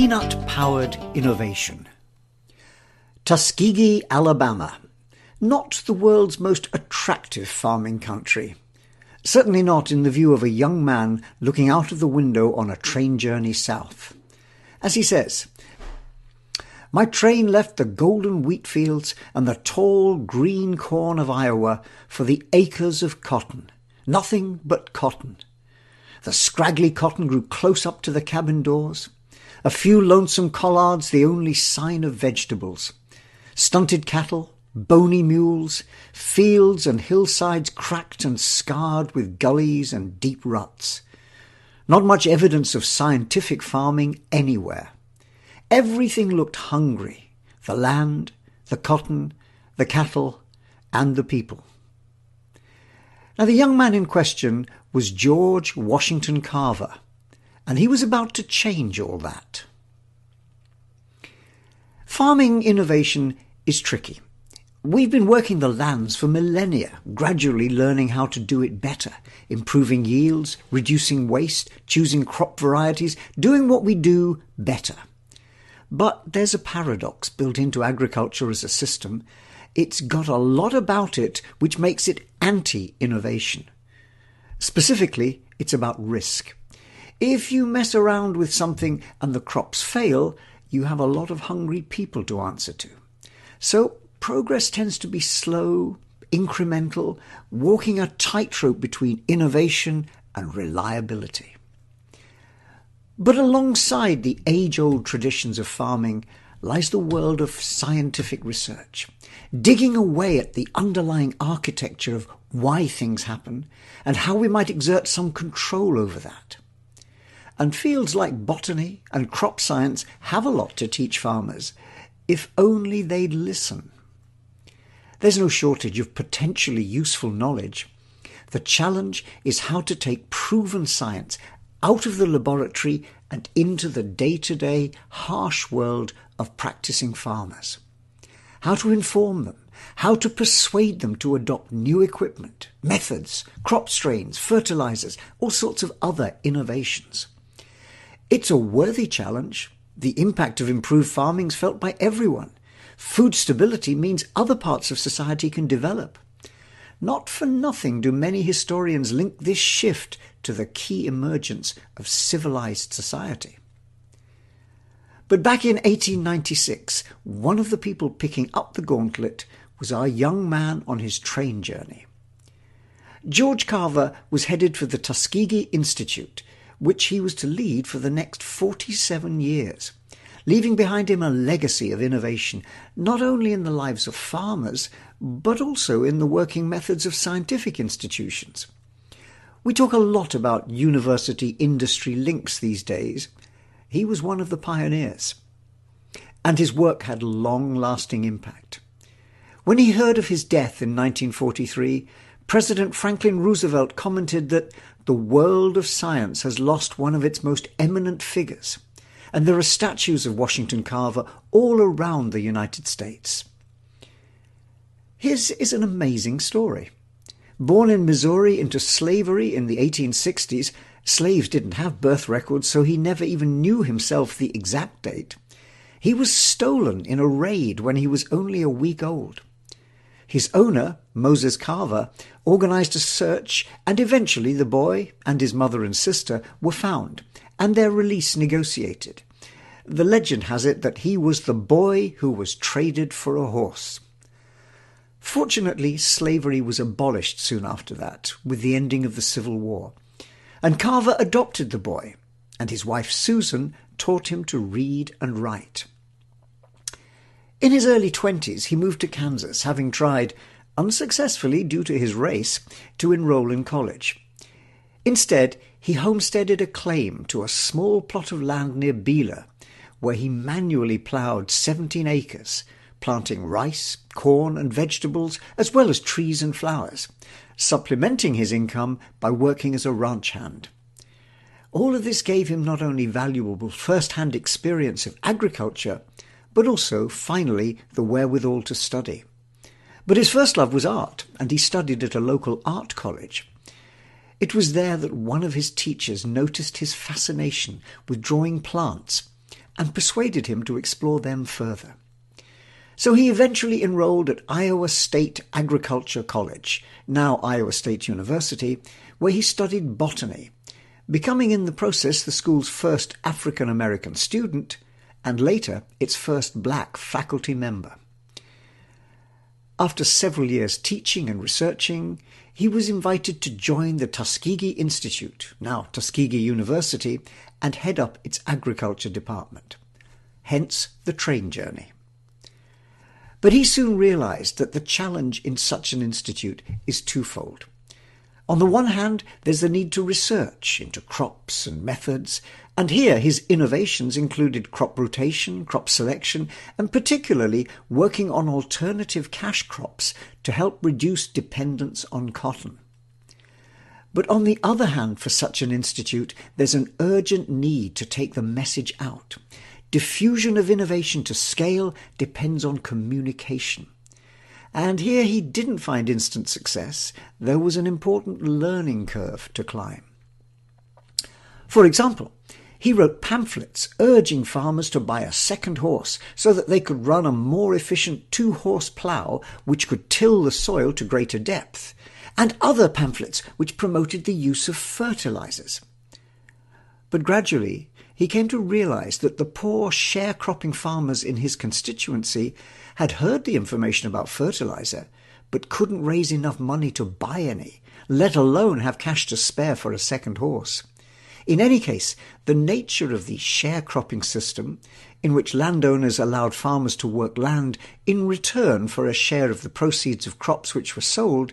Peanut-powered innovation. Tuskegee, Alabama. Not the world's most attractive farming country. Certainly not in the view of a young man looking out of the window on a train journey south. As he says, "My train left the golden wheat fields and the tall green corn of Iowa for the acres of cotton. Nothing but cotton. The scraggly cotton grew close up to the cabin doors. A few lonesome collards, the only sign of vegetables. Stunted cattle, bony mules, fields and hillsides cracked and scarred with gullies and deep ruts. Not much evidence of scientific farming anywhere. Everything looked hungry. The land, the cotton, the cattle, and the people." Now, the young man in question was George Washington Carver, and he was about to change all that. Farming innovation is tricky. We've been working the lands for millennia, gradually learning how to do it better, improving yields, reducing waste, choosing crop varieties, doing what we do better. But there's a paradox built into agriculture as a system. It's got a lot about it which makes it anti-innovation. Specifically, it's about risk. If you mess around with something and the crops fail, you have a lot of hungry people to answer to. So progress tends to be slow, incremental, walking a tightrope between innovation and reliability. But alongside the age-old traditions of farming lies the world of scientific research, digging away at the underlying architecture of why things happen and how we might exert some control over that. And fields like botany and crop science have a lot to teach farmers, if only they'd listen. There's no shortage of potentially useful knowledge. The challenge is how to take proven science out of the laboratory and into the day-to-day harsh world of practicing farmers. How to inform them, how to persuade them to adopt new equipment, methods, crop strains, fertilizers, all sorts of other innovations. It's a worthy challenge. The impact of improved farming is felt by everyone. Food stability means other parts of society can develop. Not for nothing do many historians link this shift to the key emergence of civilized society. But back in 1896, one of the people picking up the gauntlet was our young man on his train journey. George Carver was headed for the Tuskegee Institute, which he was to lead for the next 47 years, leaving behind him a legacy of innovation, not only in the lives of farmers, but also in the working methods of scientific institutions. We talk a lot about university-industry links these days. He was one of the pioneers, and his work had long-lasting impact. When he heard of his death in 1943, President Franklin Roosevelt commented that the world of science has lost one of its most eminent figures, and there are statues of Washington Carver all around the United States. His is an amazing story. Born in Missouri into slavery in the 1860s, slaves didn't have birth records, so he never even knew himself the exact date. He was stolen in a raid when he was only a week old. His owner, Moses Carver, organized a search, and eventually the boy and his mother and sister were found, and their release negotiated. The legend has it that he was the boy who was traded for a horse. Fortunately, slavery was abolished soon after that, with the ending of the Civil War, and Carver adopted the boy, and his wife Susan taught him to read and write. In his early 20s, he moved to Kansas, having tried, unsuccessfully due to his race, to enroll in college. Instead, he homesteaded a claim to a small plot of land near Beeler, where he manually ploughed 17 acres, planting rice, corn and vegetables, as well as trees and flowers, supplementing his income by working as a ranch hand. All of this gave him not only valuable first-hand experience of agriculture, but also, finally, the wherewithal to study. But his first love was art, and he studied at a local art college. It was there that one of his teachers noticed his fascination with drawing plants and persuaded him to explore them further. So he eventually enrolled at Iowa State Agriculture College, now Iowa State University, where he studied botany, becoming in the process the school's first African-American student and later its first black faculty member. After several years teaching and researching, he was invited to join the Tuskegee Institute, now Tuskegee University, and head up its agriculture department. Hence the train journey. But he soon realized that the challenge in such an institute is twofold. On the one hand, there's the need to research into crops and methods, and here his innovations included crop rotation, crop selection, and particularly working on alternative cash crops to help reduce dependence on cotton. But on the other hand, for such an institute, there's an urgent need to take the message out. Diffusion of innovation to scale depends on communication. And here he didn't find instant success. There was an important learning curve to climb. For example, he wrote pamphlets urging farmers to buy a second horse so that they could run a more efficient 2-horse plough which could till the soil to greater depth, and other pamphlets which promoted the use of fertilizers. But gradually, he came to realize that the poor sharecropping farmers in his constituency had heard the information about fertilizer, but couldn't raise enough money to buy any, let alone have cash to spare for a second horse. In any case, the nature of the sharecropping system, in which landowners allowed farmers to work land in return for a share of the proceeds of crops which were sold,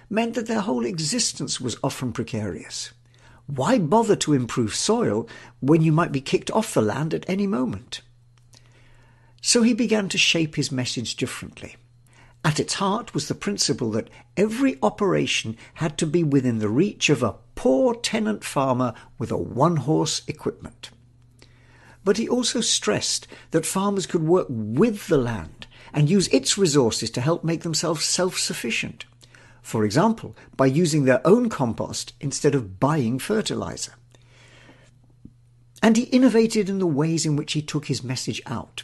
meant that their whole existence was often precarious. Why bother to improve soil when you might be kicked off the land at any moment? So he began to shape his message differently. At its heart was the principle that every operation had to be within the reach of a poor tenant farmer with a 1-horse equipment. But he also stressed that farmers could work with the land and use its resources to help make themselves self-sufficient. For example, by using their own compost instead of buying fertilizer. And he innovated in the ways in which he took his message out.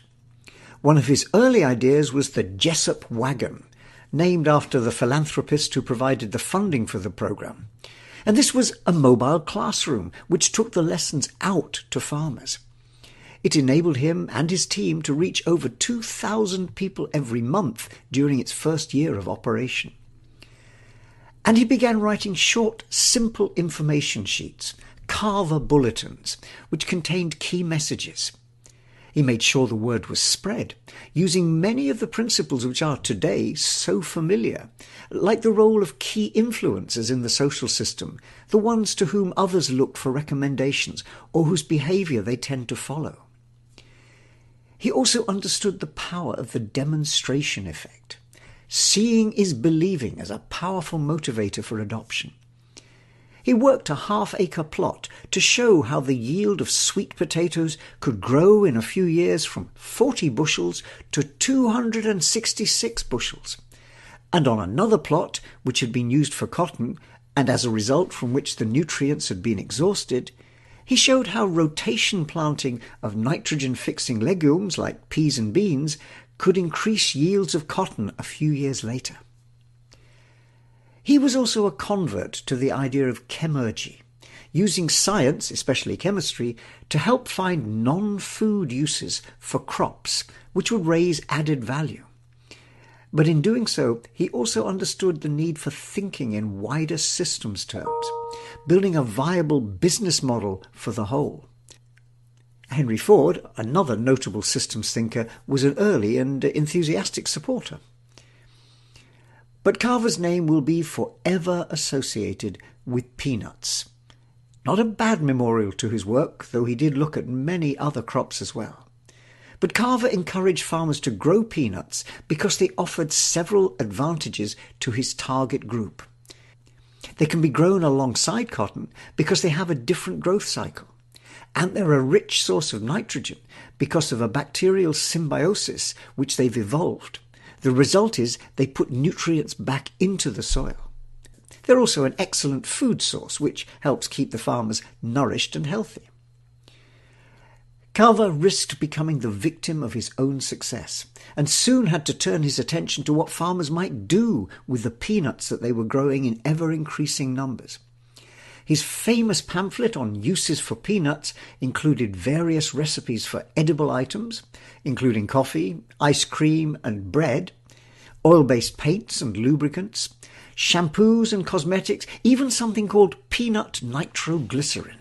One of his early ideas was the Jessup wagon, named after the philanthropist who provided the funding for the program. And this was a mobile classroom which took the lessons out to farmers. It enabled him and his team to reach over 2,000 people every month during its first year of operation. And he began writing short, simple information sheets, Carver bulletins, which contained key messages. He made sure the word was spread, using many of the principles which are today so familiar, like the role of key influencers in the social system, the ones to whom others look for recommendations or whose behaviour they tend to follow. He also understood the power of the demonstration effect. Seeing is believing as a powerful motivator for adoption. He worked a half-acre plot to show how the yield of sweet potatoes could grow in a few years from 40 bushels to 266 bushels. And on another plot, which had been used for cotton, and as a result from which the nutrients had been exhausted, he showed how rotation planting of nitrogen-fixing legumes like peas and beans could increase yields of cotton a few years later. He was also a convert to the idea of chemergy, using science, especially chemistry, to help find non-food uses for crops which would raise added value. But in doing so, he also understood the need for thinking in wider systems terms, building a viable business model for the whole. Henry Ford, another notable systems thinker, was an early and enthusiastic supporter. But Carver's name will be forever associated with peanuts. Not a bad memorial to his work, though he did look at many other crops as well. But Carver encouraged farmers to grow peanuts because they offered several advantages to his target group. They can be grown alongside cotton because they have a different growth cycle. And they're a rich source of nitrogen because of a bacterial symbiosis which they've evolved. The result is they put nutrients back into the soil. They're also an excellent food source which helps keep the farmers nourished and healthy. Carver risked becoming the victim of his own success, and soon had to turn his attention to what farmers might do with the peanuts that they were growing in ever-increasing numbers. His famous pamphlet on uses for peanuts included various recipes for edible items, including coffee, ice cream and bread, oil-based paints and lubricants, shampoos and cosmetics, even something called peanut nitroglycerin.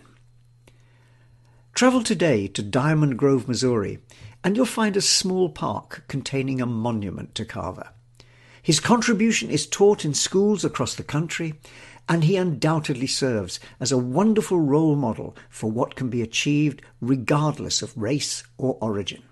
Travel today to Diamond Grove, Missouri, and you'll find a small park containing a monument to Carver. His contribution is taught in schools across the country, and he undoubtedly serves as a wonderful role model for what can be achieved regardless of race or origin.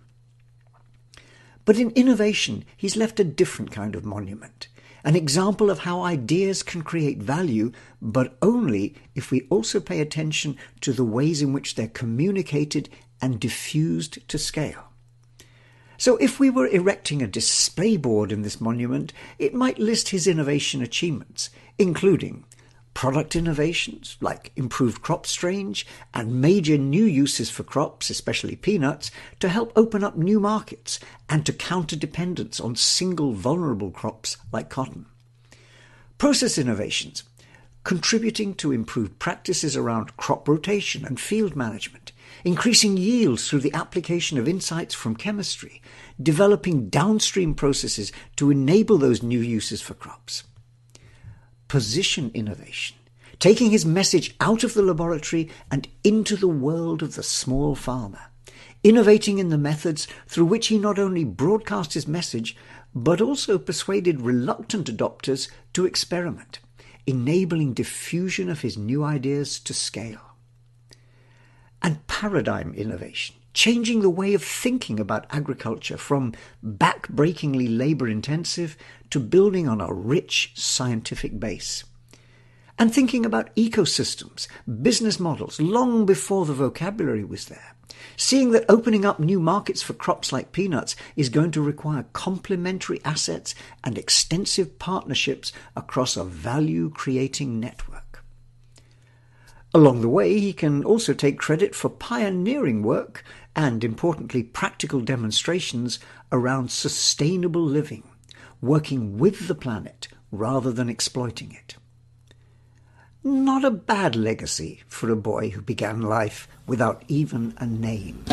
But in innovation, he's left a different kind of monument, an example of how ideas can create value, but only if we also pay attention to the ways in which they're communicated and diffused to scale. So if we were erecting a display board in this monument, it might list his innovation achievements, including product innovations like improved crop strains and major new uses for crops, especially peanuts, to help open up new markets and to counter dependence on single vulnerable crops like cotton. Process innovations, contributing to improved practices around crop rotation and field management, increasing yields through the application of insights from chemistry, developing downstream processes to enable those new uses for crops. Position innovation, taking his message out of the laboratory and into the world of the small farmer, innovating in the methods through which he not only broadcast his message, but also persuaded reluctant adopters to experiment, enabling diffusion of his new ideas to scale. And paradigm innovation, changing the way of thinking about agriculture from back-breakingly labour-intensive to building on a rich scientific base. And thinking about ecosystems, business models, long before the vocabulary was there. Seeing that opening up new markets for crops like peanuts is going to require complementary assets and extensive partnerships across a value-creating network. Along the way, he can also take credit for pioneering work and, importantly, practical demonstrations around sustainable living, working with the planet rather than exploiting it. Not a bad legacy for a boy who began life without even a name.